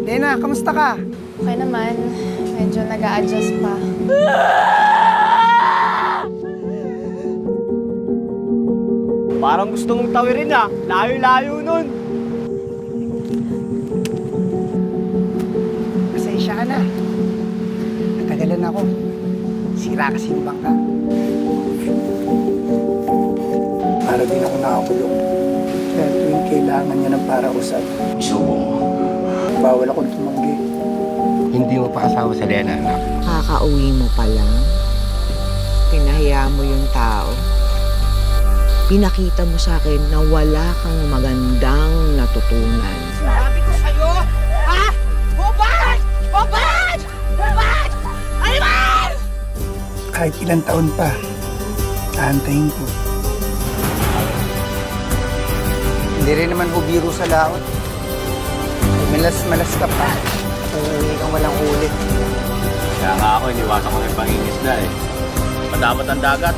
Lena, kamusta ka? Okay naman. Medyo nag-a-adjust pa. Parang gusto mong tawirin ah. Layo-layo nun. Pasensya ka na. Natagalan ako. Sira kasi yung bangka. Para din ako nakakulong. Kaya tuwing kailangan niya ng parausap, Isubo mo. bawal akong tumanggi. Hindi mo pa asawa sa Lena, anak. Kakauwi mo pa lang. Pinahiya mo yung tao. Pinakita mo sa akin na wala kang magandang natutunan. Sabi ko sa'yo, ha? Hubad! Hubad! Hubad! Animal! Kahit ilang taon pa, aantayin ko. Hindi rin naman hubiro sa laot. Malas-malas ka pa. Uuwi kang walang ulit. Kaya nga ako, iniwasan ko na yung pangingisda eh. Madapat ang dagat.